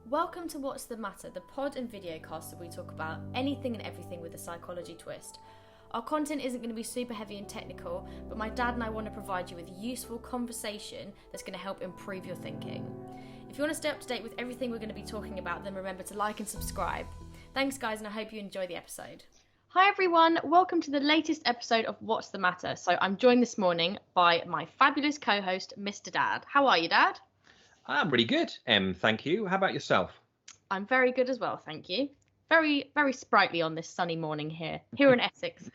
Welcome to What's the Matter, the pod and videocast where we talk about anything and everything with a psychology twist. Our content isn't going to be super heavy and technical, but my dad and I want to provide you with useful conversation that's going to help improve your thinking. If you want to stay up to date with everything we're going to be talking about, then remember to like and subscribe. Thanks guys, and I hope you enjoy the episode. Hi everyone, welcome to the latest episode of What's the Matter. So I'm joined this morning by my fabulous co-host, Mr. Dad. How are you, Dad? I'm really good, thank you. How about yourself? I'm very good as well, thank you. Very, very sprightly on this sunny morning here in Essex.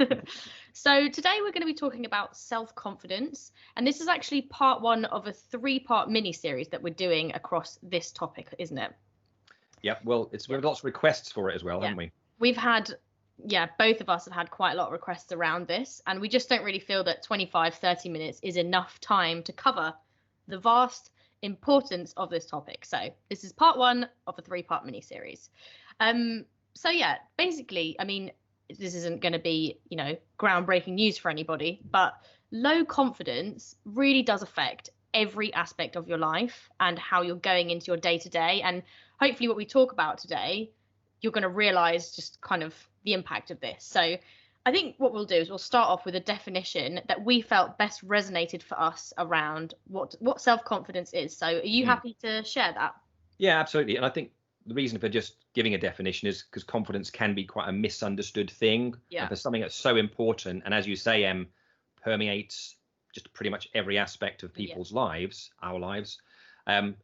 So today we're going to be talking about self-confidence, and this is actually part one of a 3-part mini-series that we're doing across this topic, isn't it? Yeah, well, we've lots of requests for it as well, haven't we? We've had, both of us have had quite a lot of requests around this, and we just don't really feel that 25-30 minutes is enough time to cover the vast importance of this topic. So this is part one of a 3-part mini-series. Basically, I mean, this isn't going to be, groundbreaking news for anybody, but low confidence really does affect every aspect of your life and how you're going into your day-to-day. And hopefully what we talk about today, you're going to realize just kind of the impact of this. So I think what we'll do is we'll start off with a definition that we felt best resonated for us around what self-confidence is. So are you happy to share that? Yeah, absolutely. And I think the reason for just giving a definition is because confidence can be quite a misunderstood thing. Yeah. And for something that's so important, and as you say, permeates just pretty much every aspect of people's lives, our lives,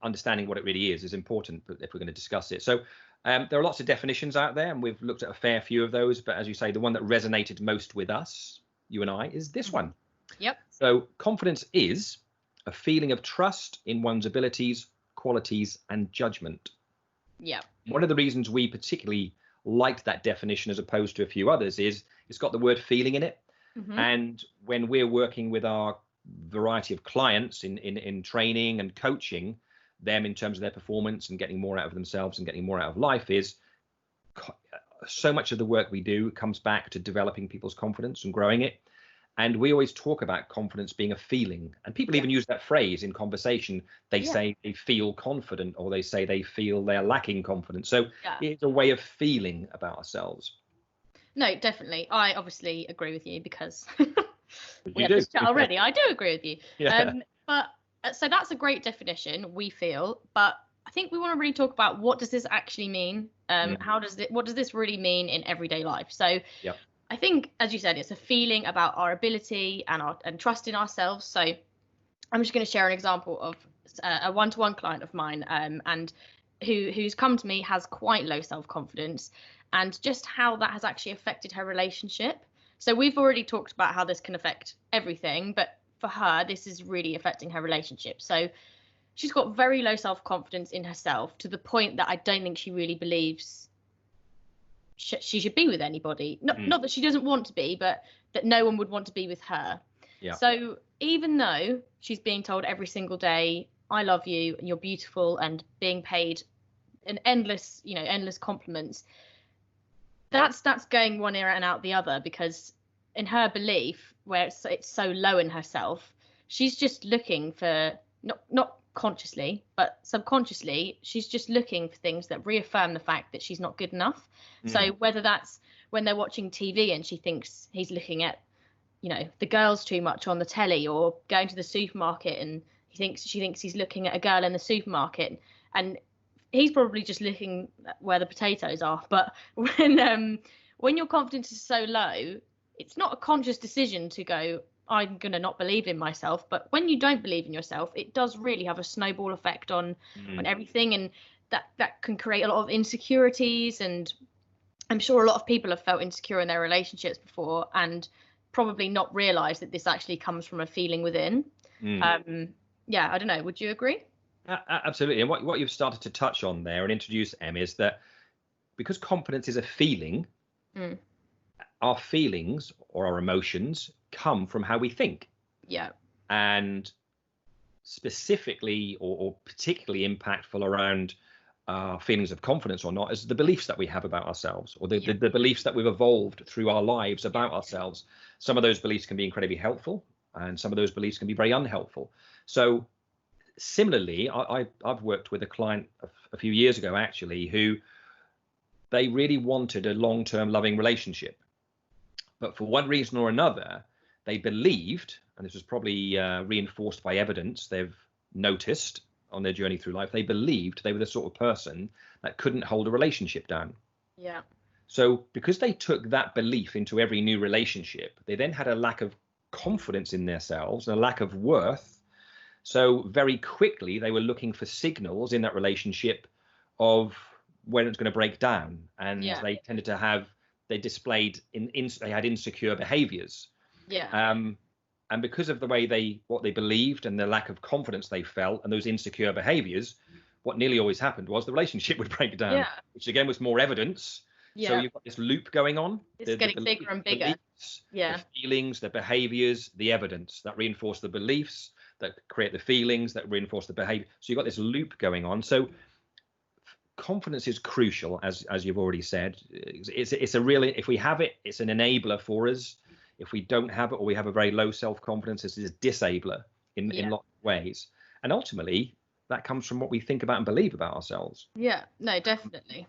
understanding what it really is important if we're going to discuss it. So there are lots of definitions out there, and we've looked at a fair few of those. But as you say, the one that resonated most with us, you and I, is this one. Yep. So confidence is a feeling of trust in one's abilities, qualities, and judgment. Yeah. One of the reasons we particularly liked that definition as opposed to a few others is it's got the word feeling in it. Mm-hmm. And when we're working with our variety of clients in training and coaching them in terms of their performance and getting more out of themselves and getting more out of life, is so much of the work we do comes back to developing people's confidence and growing it. And we always talk about confidence being a feeling, and people even use that phrase in conversation. They say they feel confident, or they say they feel they're lacking confidence. So it's a way of feeling about ourselves. No, definitely. I obviously agree with you because we had this chat already. I do agree with you. Yeah. So that's a great definition, we feel, but I think we want to really talk about what does this actually mean? What does this really mean in everyday life? So I think, as you said, it's a feeling about our ability and trust in ourselves. So I'm just going to share an example of a one-to-one client of mine, and who's come to me has quite low self-confidence, and just how that has actually affected her relationship. So we've already talked about how this can affect everything, but for her, this is really affecting her relationship. So she's got very low self-confidence in herself, to the point that I don't think she really believes she should be with anybody. Not that she doesn't want to be, but that no one would want to be with her. Yeah. So even though she's being told every single day, I love you and you're beautiful, and being paid an endless compliments, that's going one ear and out the other, because in her belief, where it's so low in herself, she's just looking for, not consciously, but subconsciously, she's just looking for things that reaffirm the fact that she's not good enough. So whether that's when they're watching TV and she thinks he's looking at, the girls too much on the telly, or going to the supermarket and she thinks he's looking at a girl in the supermarket, and he's probably just looking at where the potatoes are. But when your confidence is so low, it's not a conscious decision to go, I'm going to not believe in myself. But when you don't believe in yourself, it does really have a snowball effect on everything. And that can create a lot of insecurities. And I'm sure a lot of people have felt insecure in their relationships before, and probably not realized that this actually comes from a feeling within. I don't know. Would you agree? Absolutely. And what you've started to touch on there and introduce, Em, is that because confidence is a feeling, our feelings or our emotions come from how we think. Yeah. And specifically or particularly impactful around feelings of confidence or not is the beliefs that we have about ourselves, or the beliefs that we've evolved through our lives about ourselves. Some of those beliefs can be incredibly helpful, and some of those beliefs can be very unhelpful. So Similarly, I've worked with a client a few years ago, actually, who they really wanted a long-term loving relationship. But for one reason or another, they believed, and this was probably reinforced by evidence they've noticed on their journey through life, they believed they were the sort of person that couldn't hold a relationship down. Yeah. So because they took that belief into every new relationship, they then had a lack of confidence in themselves, a lack of worth. So very quickly, they were looking for signals in that relationship of when it's going to break down. And they tended to have, they displayed, they had insecure behaviors. Yeah. And because of the way what they believed and the lack of confidence they felt and those insecure behaviors, what nearly always happened was the relationship would break down, which again was more evidence. So you've got this loop going on. It's getting bigger and bigger. Beliefs, the feelings, the behaviors, the evidence that reinforce the beliefs, that create the feelings, that reinforce the behavior. So you've got this loop going on. So confidence is crucial, as you've already said. It's a really, if we have it, it's an enabler for us. If we don't have it, or we have a very low self-confidence, it's a disabler in lots of ways. And ultimately, that comes from what we think about and believe about ourselves. Yeah, no, definitely.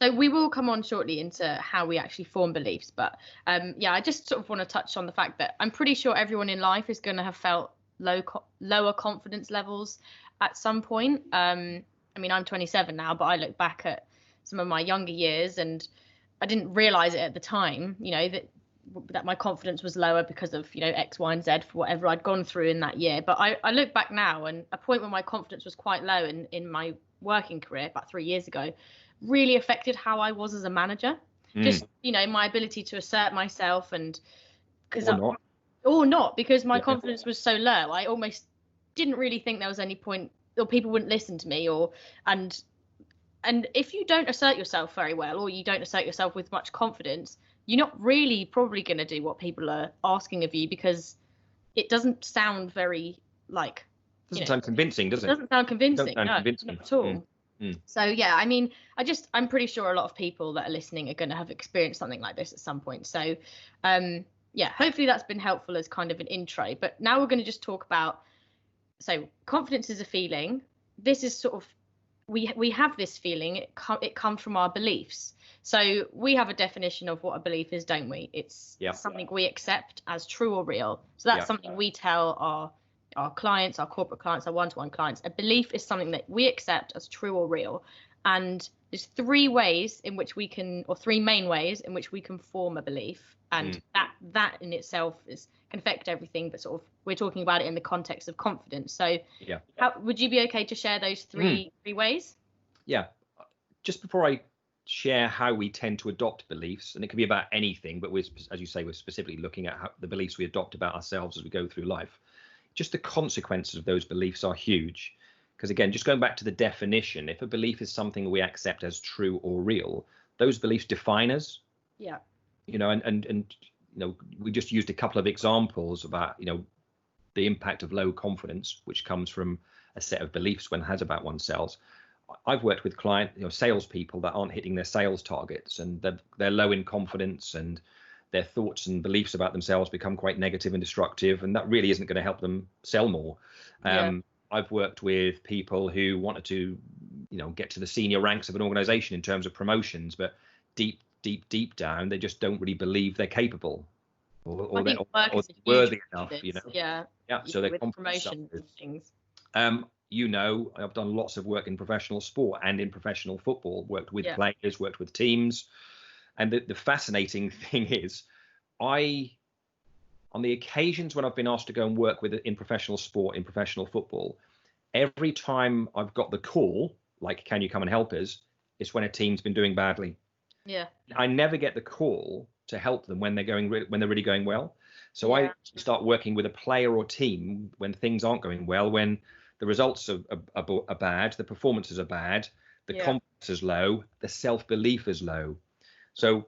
So we will come on shortly into how we actually form beliefs. But I just sort of want to touch on the fact that I'm pretty sure everyone in life is going to have felt lower confidence levels at some point. I mean, I'm 27 now, but I look back at some of my younger years and I didn't realize it at the time, that my confidence was lower because of, X, Y, and Z for whatever I'd gone through in that year. But I look back now, and a point where my confidence was quite low in my working career about 3 years ago really affected how I was as a manager. Just, my ability to assert myself, and or not, because my confidence was so low. I almost didn't really think there was any point, or people wouldn't listen to me, and if you don't assert yourself very well, or you don't assert yourself with much confidence, you're not really probably going to do what people are asking of you, because it doesn't sound very doesn't sound convincing, does it? Doesn't sound convincing. No, not at all. So I mean, I'm pretty sure a lot of people that are listening are going to have experienced something like this at some point. So hopefully that's been helpful as kind of an intro. But now we're going to just talk about, so confidence is a feeling. This is sort of, we have this feeling, it comes from our beliefs. So we have a definition of what a belief is, don't we? It's something we accept as true or real. So that's something we tell our clients, our corporate clients, our one-to-one clients. A belief is something that we accept as true or real. And there's three main ways in which we can form a belief. And that in itself can affect everything, but sort of we're talking about it in the context of confidence. So would you be okay to share those three ways? Yeah. Just before I share how we tend to adopt beliefs, and it can be about anything, but as you say, we're specifically looking at how the beliefs we adopt about ourselves as we go through life. Just the consequences of those beliefs are huge. Because again, just going back to the definition, if a belief is something we accept as true or real, those beliefs define us. Yeah. And we just used a couple of examples about, the impact of low confidence, which comes from a set of beliefs one has about oneself. I've worked with salespeople that aren't hitting their sales targets, and they're low in confidence, and their thoughts and beliefs about themselves become quite negative and destructive, and that really isn't going to help them sell more. I've worked with people who wanted to, get to the senior ranks of an organization in terms of promotions, but deep down, they just don't really believe they're capable or they're worthy enough, so they're promotions and things. I've done lots of work in professional sport and in professional football, worked with players, worked with teams. And the fascinating thing is, on the occasions when I've been asked to go and work in professional sport, in professional football, every time I've got the call, like, can you come and help us? It's when a team's been doing badly. Yeah. I never get the call to help them when they're really going well. So I start working with a player or team when things aren't going well, when the results are bad, the performances are bad, the confidence is low, the self-belief is low. So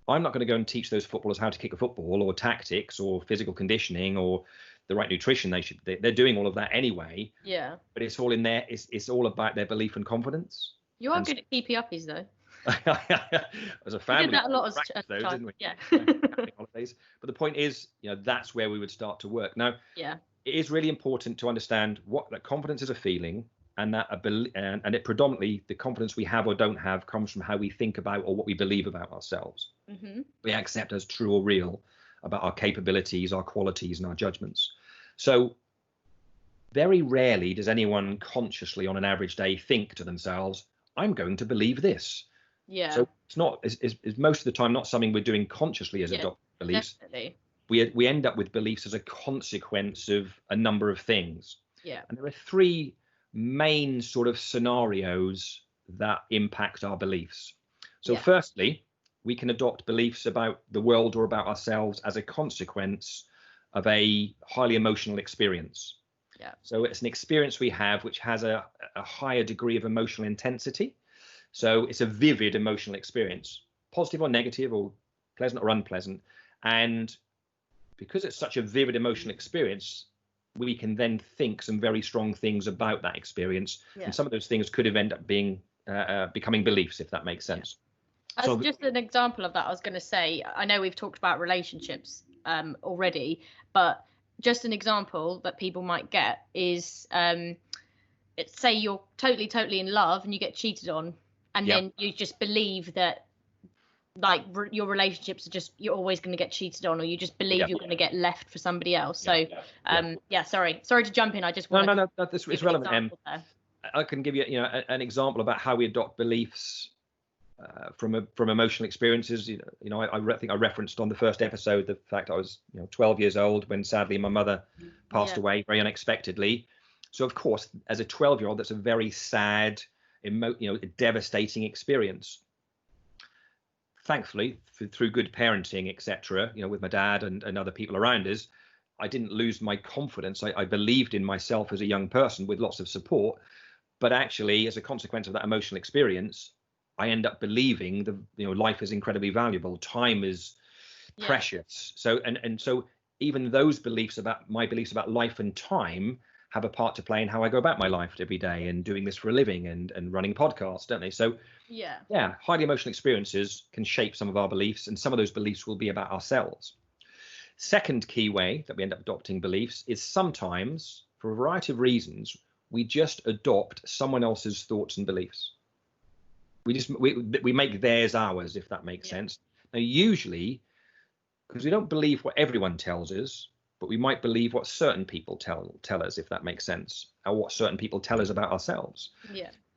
I'm not going to go and teach those footballers how to kick a football, or tactics, or physical conditioning, or the right nutrition. They're doing all of that anyway. Yeah. But it's all in there. It's all about their belief and confidence. You are good at keepy uppies, though. As a family, we did that a lot as didn't we? Yeah. Holidays. But the point is, that's where we would start to work. Now, it is really important to understand what that confidence is a feeling, and that and it predominantly, the confidence we have or don't have comes from how we think about or what we believe about ourselves. We accept as true or real about our capabilities, our qualities, and our judgments. So very rarely does anyone consciously on an average day think to themselves, I'm going to believe this. Yeah. So it's not, is most of the time not something we're doing consciously as adopting beliefs. Definitely. We end up with beliefs as a consequence of a number of things. Yeah. And there are three main sort of scenarios that impact our beliefs. So firstly, we can adopt beliefs about the world or about ourselves as a consequence of a highly emotional experience. Yeah. So it's an experience we have which has a higher degree of emotional intensity. So it's a vivid emotional experience, positive or negative, or pleasant or unpleasant. And because it's such a vivid emotional experience, we can then think some very strong things about that experience. And some of those things could have ended up being becoming beliefs, if that makes sense. As just an example of that, I was going to say, I know we've talked about relationships already, but just an example that people might get is, say you're totally in love and you get cheated on, and then you just believe that, like, your relationships are just, you're always going to get cheated on, or you just believe you're going to get left for somebody else. So sorry to jump in. I just want no, this is relevant. I can give you an example about how we adopt beliefs from emotional experiences. I think I referenced on the first episode the fact I was 12 years old when sadly my mother passed away very unexpectedly. So of course, as a 12-year-old, that's a very sad, devastating experience. Thankfully, through good parenting, etc., with my dad and other people around us, I didn't lose my confidence. I believed in myself as a young person with lots of support. But actually, as a consequence of that emotional experience, I end up believing that life is incredibly valuable. Time is precious. So so even those beliefs about life and time have a part to play in how I go about my life every day and doing this for a living and running podcasts, don't they? So highly emotional experiences can shape some of our beliefs, and some of those beliefs will be about ourselves. Second key way that we end up adopting beliefs is sometimes, for a variety of reasons, we just adopt someone else's thoughts and beliefs. We make theirs ours, if that makes sense. Now, usually, because we don't believe what everyone tells us, but we might believe what certain people tell us, if that makes sense, or what certain people tell us about ourselves.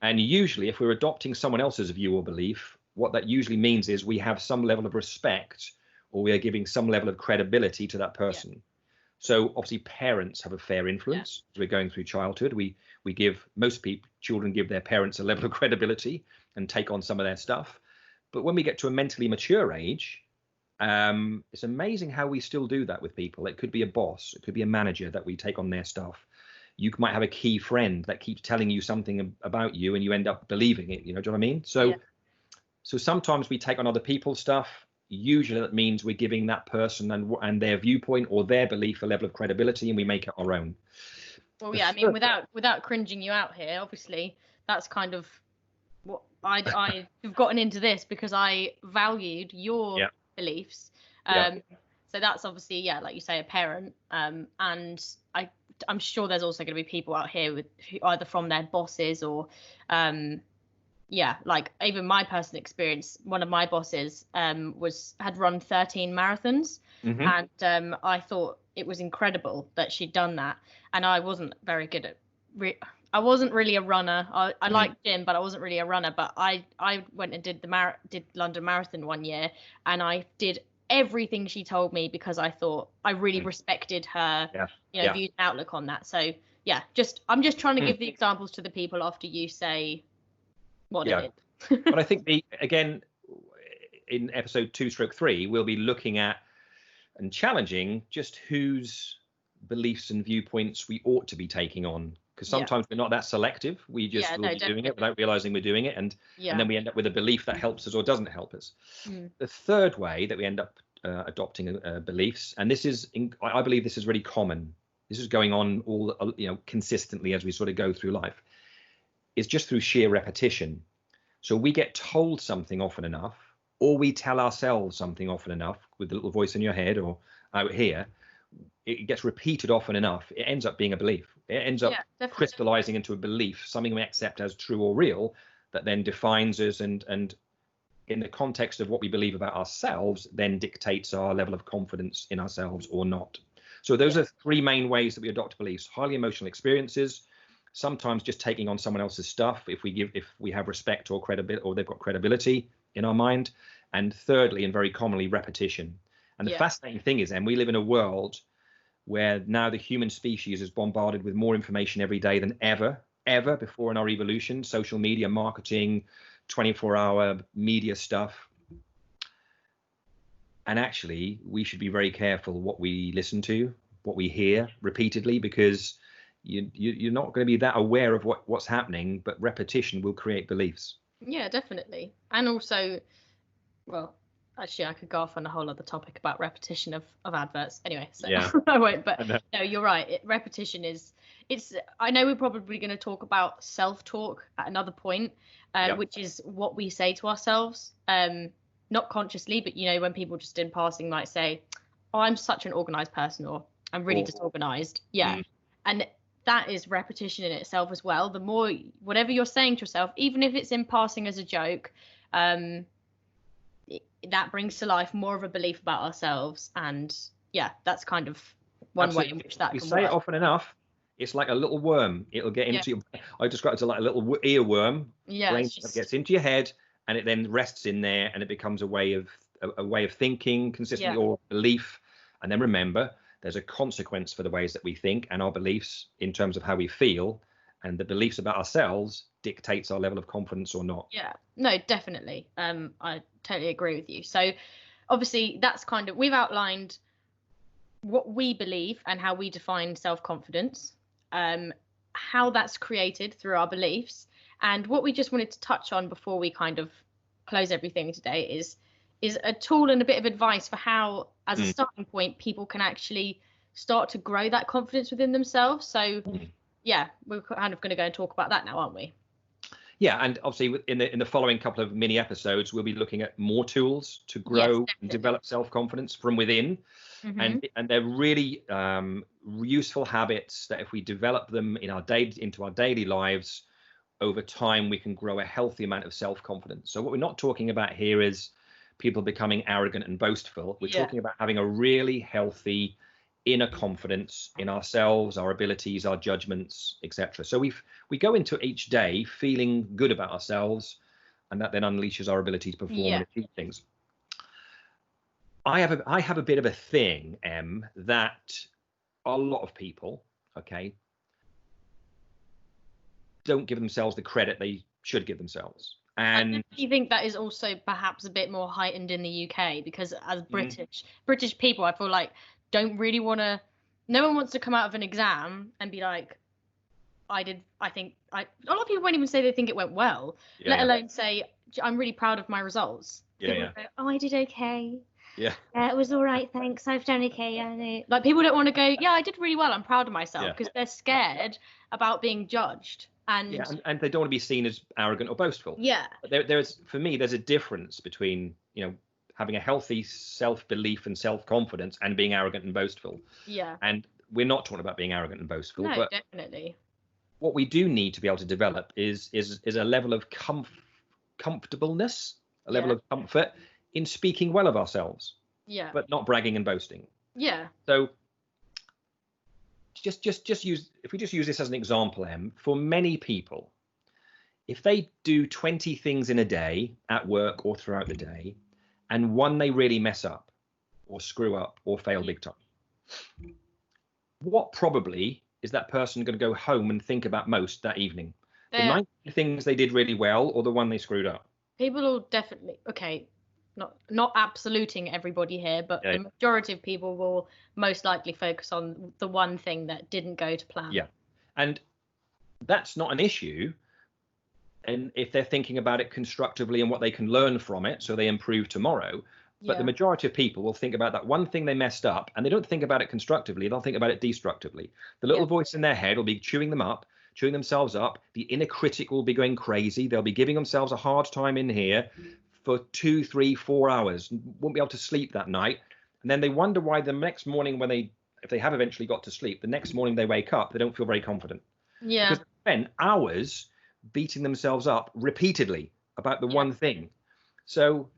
And usually, if we're adopting someone else's view or belief, what that usually means is we have some level of respect, or we are giving some level of credibility to that person. So obviously parents have a fair influence as we're going through childhood. Children give their parents a level of credibility and take on some of their stuff. But when we get to a mentally mature age, it's amazing how we still do that with people. It could be a boss, it could be a manager that we take on their stuff. You might have a key friend that keeps telling you something about you and you end up believing it. Do you know what I mean? So sometimes we take on other people's stuff. Usually that means we're giving that person and their viewpoint or their belief a level of credibility, and we make it our own. Well, I mean, without cringing you out here, obviously that's kind of what I have gotten into this because I valued your beliefs. So that's obviously, like you say, a parent. And I'm sure there's also going to be people out here who either from their bosses or like even my personal experience, one of my bosses had run 13 marathons, and I thought it was incredible that she'd done that, and I wasn't very good at I wasn't really a runner. I liked gym, but I wasn't really a runner. But I went and did London Marathon one year, and I did everything she told me because I thought I really respected her views and outlook on that. So I'm just trying to give the examples to the people after you say what it is. But I think again in episode 2/3 we'll be looking at and challenging just whose beliefs and viewpoints we ought to be taking on, because sometimes we're not that selective. We just will be doing it without realizing we're doing it, and then we end up with a belief that helps us or doesn't help us. The third way that we end up adopting beliefs, and this is I believe this is really common, this is going on all consistently as we sort of go through life, is just through sheer repetition. So we get told something often enough, or we tell ourselves something often enough with the little voice in your head or out here, it gets repeated often enough, it ends up being a belief. It ends up crystallizing into a belief, something we accept as true or real, that then defines us, and in the context of what we believe about ourselves, then dictates our level of confidence in ourselves or not. So those are three main ways that we adopt beliefs: highly emotional experiences, sometimes just taking on someone else's stuff if we have respect or credibility, or they've got credibility in our mind, and thirdly, and very commonly, repetition. And the fascinating thing is, then, we live in a world where now the human species is bombarded with more information every day than ever before in our evolution. Social media, marketing, 24-hour media stuff. And actually, we should be very careful what we listen to, what we hear repeatedly, because you're not going to be that aware of what's happening, but repetition will create beliefs. Yeah, definitely. And also, well, actually, I could go off on a whole other topic about repetition of adverts. Anyway, so I won't. But no, you're right. Repetition I know we're probably going to talk about self-talk at another point, which is what we say to ourselves, not consciously, but, when people just in passing might say, oh, I'm such an organized person, or I'm really disorganized. Yeah. And that is repetition in itself as well. The more, whatever you're saying to yourself, even if it's in passing as a joke, that brings to life more of a belief about ourselves. And that's kind of one way in which that can work. We say it often enough. It's like a little worm. It'll get into your, I describe it as like a little earworm. Brain gets into your head, and it then rests in there, and it becomes a way of thinking consistently, or belief. And then remember, there's a consequence for the ways that we think and our beliefs in terms of how we feel, and the beliefs about ourselves dictates our level of confidence or not. Yeah, no, definitely. I totally agree with you. So obviously that's kind of, we've outlined what we believe and how we define self-confidence, how that's created through our beliefs. And what we just wanted to touch on before we kind of close everything today is a tool and a bit of advice for how, as a starting point, people can actually start to grow that confidence within themselves. So we're kind of going to go and talk about that now, aren't we? Yeah, and obviously in the following couple of mini episodes, we'll be looking at more tools to grow and develop self-confidence from within. And they're really useful habits that if we develop them into our daily lives, over time, we can grow a healthy amount of self-confidence. So what we're not talking about here is people becoming arrogant and boastful. We're talking about having a really healthy inner confidence in ourselves, our abilities, our judgments, etc. So we go into each day feeling good about ourselves, and that then unleashes our ability to perform and achieve things. I have a bit of a thing, Em, that a lot of people, don't give themselves the credit they should give themselves. And I think that is also perhaps a bit more heightened in the UK, because as British people, I feel like don't really want to, no one wants to come out of an exam and be like, a lot of people won't even say they think it went well, let alone say, I'm really proud of my results. Go, oh, I did okay. It was all right, thanks, I've done okay. Like, people don't want to go, I did really well, I'm proud of myself, because they're scared about being judged. And they don't want to be seen as arrogant or boastful. There's for me, there's a difference between having a healthy self-belief and self-confidence and being arrogant and boastful. And we're not talking about being arrogant and boastful. No, but definitely. What we do need to be able to develop is a level of comfortableness, a level of comfort in speaking well of ourselves. But not bragging and boasting. So if we just use this as an example, Em, for many people, if they do 20 things in a day at work or throughout the day, and one they really mess up or screw up or fail big time, what probably is that person going to go home and think about most that evening? The 90 things they did really well, or the one they screwed up? People will definitely, not absoluting everybody here, but the majority of people will most likely focus on the one thing that didn't go to plan. And that's not an issue, and if they're thinking about it constructively and what they can learn from it so they improve tomorrow. But the majority of people will think about that one thing they messed up, and they don't think about it constructively, they'll think about it destructively. The little voice in their head will be chewing themselves up. The inner critic will be going crazy. They'll be giving themselves a hard time in here for 2, 3, 4 hours, won't be able to sleep that night. And then they wonder why the next morning when they if they have eventually got to sleep, the next morning they wake up, they don't feel very confident. Yeah. Because they spend hours beating themselves up repeatedly about the one thing. So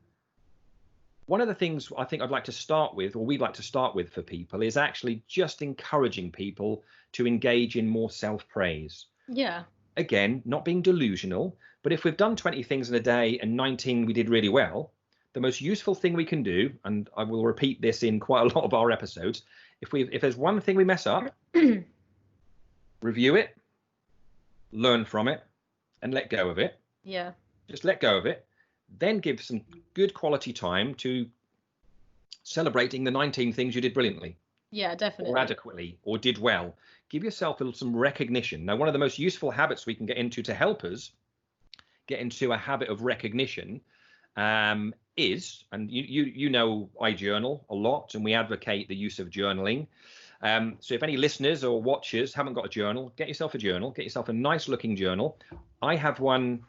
one of the things I think I'd like to start with, or we'd like to start with for people, is actually just encouraging people to engage in more self-praise. Yeah. Again, not being delusional, but if we've done 20 things in a day and 19 we did really well, the most useful thing we can do, and I will repeat this in quite a lot of our episodes, if there's one thing we mess up, review it, learn from it, and let go of it. Yeah. Just let go of it. Then give some good quality time to celebrating the 19 things you did brilliantly. Yeah, definitely. Or adequately, or did well. Give yourself some recognition. Now, one of the most useful habits we can get into to help us get into a habit of recognition is, and you know I journal a lot, and we advocate the use of journaling. So if any listeners or watchers haven't got a journal, get yourself a journal. Get yourself a nice looking journal. I have one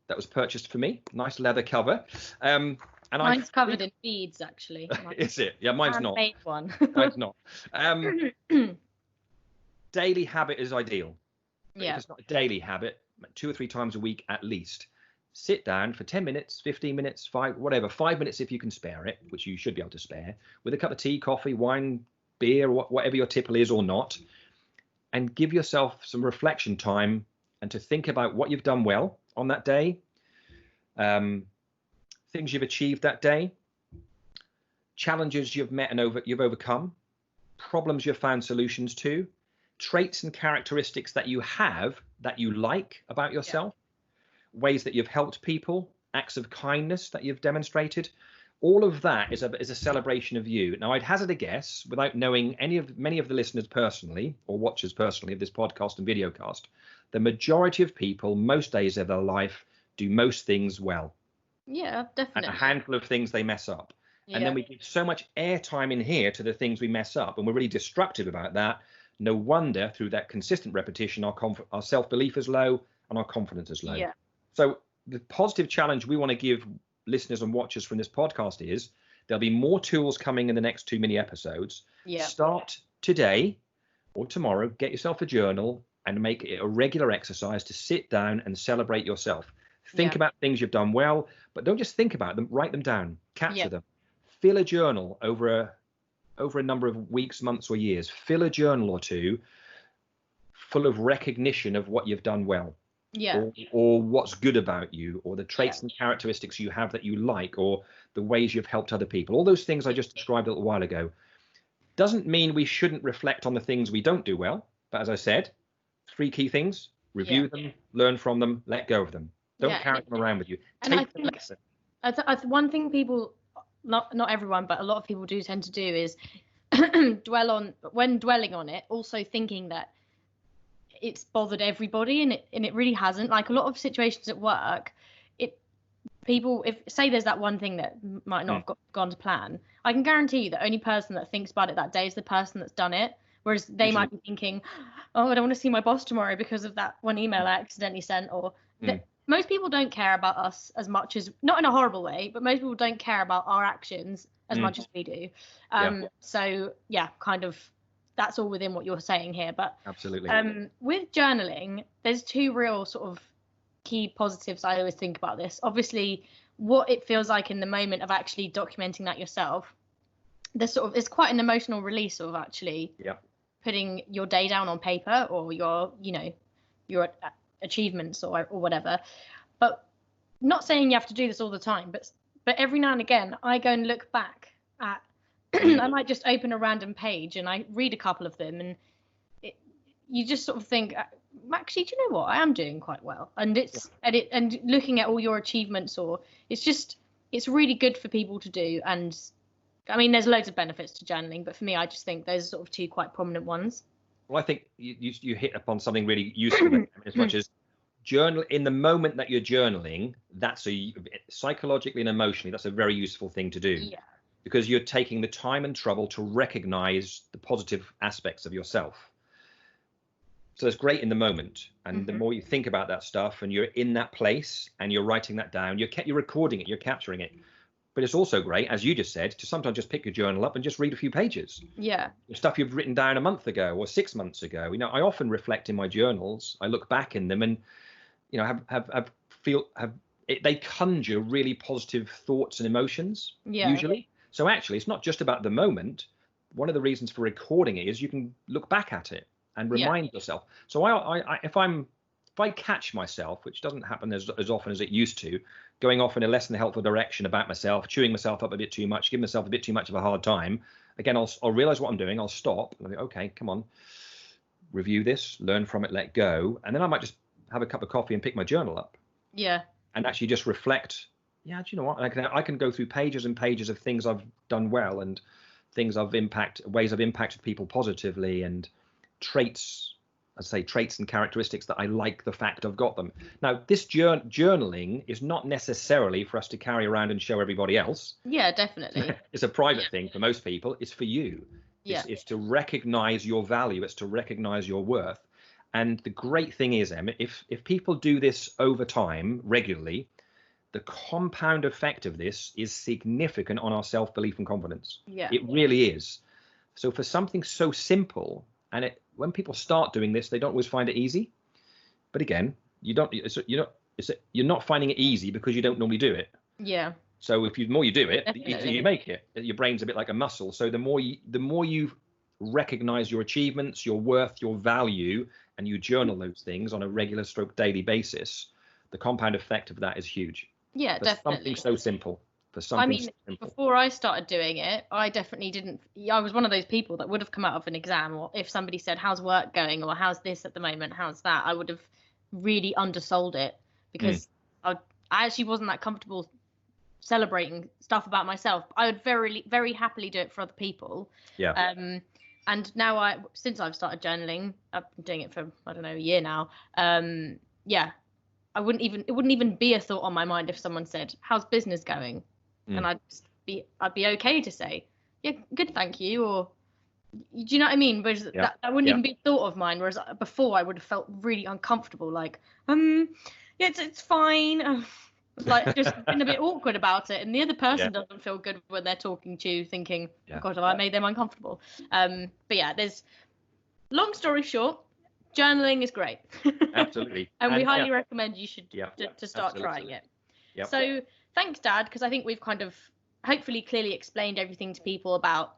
that was purchased for me, nice leather cover. And mine's covered in beads, actually. Is it? Yeah, mine's not. Made one. Mine's not. Daily habit is ideal. Yeah. If it's not a daily habit, 2 or 3 times a week at least. Sit down for 10 minutes, 15 minutes, 5 minutes if you can spare it, which you should be able to spare, with a cup of tea, coffee, wine, beer, whatever your tipple is or not, and give yourself some reflection time and to think about what you've done well on that day, things you've achieved that day, challenges you've met and you've overcome, problems you've found solutions to, traits and characteristics that you have that you like about yourself, ways that you've helped people, acts of kindness that you've demonstrated. All of that is a celebration of you. Now, I'd hazard a guess, without knowing many of the listeners personally or watchers personally of this podcast and videocast, the majority of people, most days of their life, do most things well. Yeah, definitely. And a handful of things they mess up. And then we give so much airtime in here to the things we mess up, and we're really destructive about that. No wonder through that consistent repetition, our self-belief is low and our confidence is low. Yeah. So the positive challenge we want to give listeners and watchers from this podcast is there'll be more tools coming in the next 2 mini episodes. Yeah. Start today or tomorrow, get yourself a journal and make it a regular exercise to sit down and celebrate yourself. Think about things you've done well, but don't just think about them, write them down, capture them. Fill a journal over a number of weeks, months or years. Fill a journal or two full of recognition of what you've done well. Yeah. Or what's good about you, or the traits and characteristics you have that you like, or the ways you've helped other people. All those things I just described a little while ago. Doesn't mean we shouldn't reflect on the things we don't do well. But as I said, 3 key things: review them, learn from them, let go of them. Don't carry them around with you. Take the lesson. One thing people, not everyone, but a lot of people do tend to do is when dwelling on it, also thinking that it's bothered everybody, and it really hasn't. Like a lot of situations at work, if say there's that one thing that might not have gone to plan, I can guarantee you the only person that thinks about it that day is the person that's done it. Whereas they might be thinking, oh, I don't want to see my boss tomorrow because of that one email I accidentally sent. Or most people don't care about us as much as, not in a horrible way, but most people don't care about our actions as much as we do. So yeah, kind of that's all within what you're saying here. But absolutely. With journaling, there's 2 real sort of key positives I always think about this. Obviously, what it feels like in the moment of actually documenting that yourself. It's quite an emotional release of actually putting your day down on paper, or your achievements or whatever. But not saying you have to do this all the time, but every now and again I go and look back at I might just open a random page and I read a couple of them, and you just sort of think, actually, do you know what, I am doing quite well. And and looking at all your achievements, or it's really good for people to do. And I mean, there's loads of benefits to journaling, but for me, I just think those are sort of 2 quite prominent ones. Well, I think you hit upon something really useful there, as much as journal in the moment that you're journaling, that's psychologically and emotionally, that's a very useful thing to do. Yeah. Because you're taking the time and trouble to recognize the positive aspects of yourself. So it's great in the moment. And the more you think about that stuff and you're in that place and you're writing that down, you're recording it, you're capturing it. But it's also great, as you just said, to sometimes just pick your journal up and just read a few pages. Yeah. Stuff you've written down a month ago or 6 months ago. I often reflect in my journals. I look back in them and, they conjure really positive thoughts and emotions, usually. So actually, it's not just about the moment. One of the reasons for recording it is you can look back at it and remind yourself. So if I catch myself, which doesn't happen as often as it used to, going off in a less than helpful direction about myself, chewing myself up a bit too much, giving myself a bit too much of a hard time, again, I'll realize what I'm doing. I'll stop. And I'll be, okay, come on, review this, learn from it, let go. And then I might just have a cup of coffee and pick my journal up. Yeah. And actually just reflect. Yeah, do you know what? I can go through pages and pages of things I've done well and ways I've impacted people positively, and traits and characteristics that I like the fact I've got them. Now, this journaling is not necessarily for us to carry around and show everybody else. Yeah, definitely. It's a private thing for most people. It's for you. It's to recognize your value. It's to recognize your worth. And the great thing is, Em, if people do this over time, regularly, the compound effect of this is significant on our self-belief and confidence. Yeah. It really is. So for something so simple, and when people start doing this, they don't always find it easy. But again, you're not finding it easy because you don't normally do it. Yeah. So the more you do it, Definitely. the easier you make it. Your brain's a bit like a muscle. So the more you recognize your achievements, your worth, your value, and you journal those things on a regular daily basis, the compound effect of that is huge. Yeah, for definitely. Something so simple. So simple. Before I started doing it, I definitely didn't. I was one of those people that would have come out of an exam, or if somebody said, "How's work going?" or "How's this at the moment?" "How's that?" I would have really undersold it, because I actually wasn't that comfortable celebrating stuff about myself. I would very, very happily do it for other people. Yeah. And now since I've started journaling, I've been doing it for, I don't know, a year now. It wouldn't even be a thought on my mind if someone said, "How's business going?" And I'd be okay to say, "Yeah, good, thank you," or, do you know what I mean? Whereas that wouldn't even be a thought of mine. Whereas before, I would have felt really uncomfortable, like, yeah, it's fine. Like, just been a bit awkward about it, and the other person doesn't feel good when they're talking to you, thinking, "Oh God, have I made them uncomfortable?" But yeah, long story short, journaling is great. Absolutely. And we highly recommend you should to start absolutely. trying it. Yep. So thanks, Dad, because I think we've kind of hopefully clearly explained everything to people about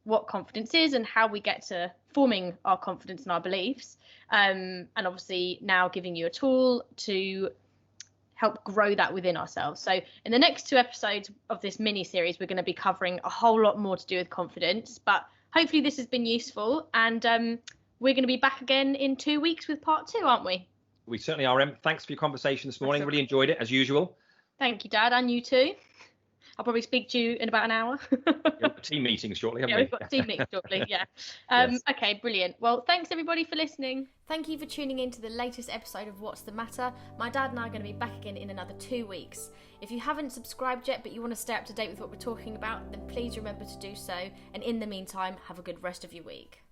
what confidence is and how we get to forming our confidence and our beliefs. And obviously now giving you a tool to help grow that within ourselves. So in the next 2 episodes of this mini series, we're going to be covering a whole lot more to do with confidence, but hopefully this has been useful, and we're going to be back again in 2 weeks with part 2, aren't we? We certainly are, Em. Thanks for your conversation this morning. Really enjoyed it, as usual. Thank you, Dad, and you too. I'll probably speak to you in about an hour. We've got team meetings shortly, haven't we? We've got team meetings shortly, yeah. Yes. Okay, brilliant. Well, thanks everybody for listening. Thank you for tuning in to the latest episode of What's the Matter. My dad and I are going to be back again in another 2 weeks. If you haven't subscribed yet, but you want to stay up to date with what we're talking about, then please remember to do so. And in the meantime, have a good rest of your week.